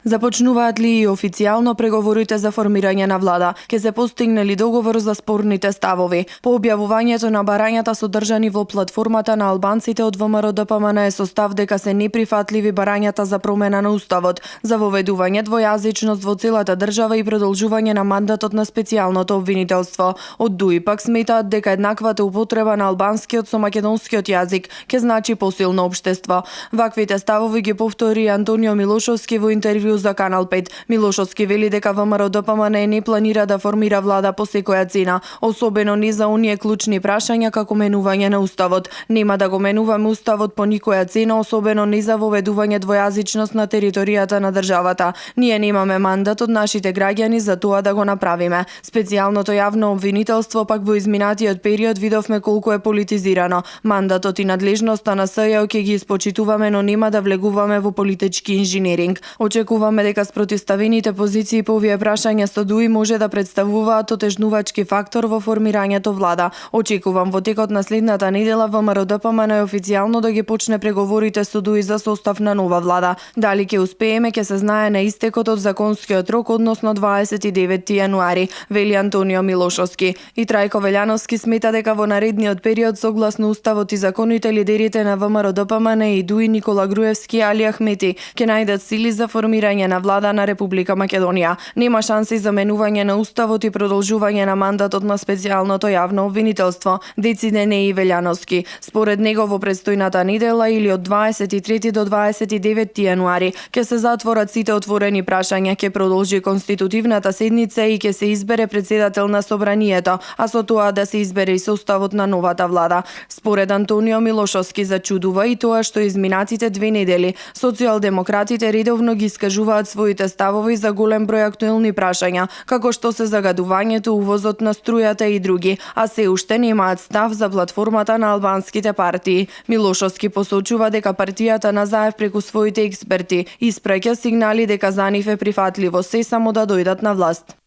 Започнуваат ли и официјално преговорите за формирање на влада? Ке се постигне ли договор за спорните ставови? По објавувањето на барањата содржани во платформата на албанците од ВМРО-ДПМН е состав дека се неприфатливи барањата за промена на уставот, за воведување двојазичност во целата држава и продолжување на мандатот на специјалното обвинителство. Од ДУИ пак сметаат дека еднаквата употреба на албанскиот со македонскиот јазик ке значи посилно општество. Ваквите ставови ги повтори Антонио Милошовски во интервју за Канал 5. Милошовски вели дека ВМРО-ДПМН не планира да формира влада по секоја цена, особено не за оние клучни прашања како менување на уставот. Нема да го менуваме уставот по никоја цена, особено не за воведување двојазичност на територијата на државата. Ние немаме мандат од нашите граѓани за тоа да го направиме. Специјалното јавно обвинителство пак во изминатиот период видовме колку е политизирано. Мандатот и надлежноста на СЈО ќе ги испочитуваме, но нема да влегуваме во политички инженеринг. Очекуваме дека спротивставените позиции по овие прашања со ДУИ може да представуваат отежнувачки фактор во формирањето влада. Очекувам во текот на следната недела ВМРО-ДПМН официјално да ги почне преговорите со ДУИ за состав на нова влада. Дали ќе успееме ќе се знае на истекот од законскиот рок, односно 29 јануари, вели Антонио Милошовски. И Трајко Велјановски смета дека во наредниот период согласно уставот и законите лидерите на ВМРО-ДПМН и ДУИ Никола Груевски и Али Ахмети ќе најдат сили за формирање на влада на Република Македонија. Нема шанси за менување на уставот и продолжување на мандатот на специјалното јавно обвинителство, дециде не и Велјановски. Според него во предстојната недела или од 23 до 29 јануари ќе се затворат сите отворени прашања, ќе продолжи конститутивната седница и ќе се избере председател на собранието, а со тоа да се избере и составот на новата влада. Според Антонио Милошовски зачудува и тоа што изминатите 2 недели социјалдемократите редовно ги искажуваат своите ставови за голем број актуелни прашања, како што се загадувањето, увозот на струјата и други, а се уште немаат став за платформата на албанските партии. Милошовски посочува дека партијата на Заев преку своите експерти испраќа сигнали дека за нив е прифатливо се само да дојдат на власт.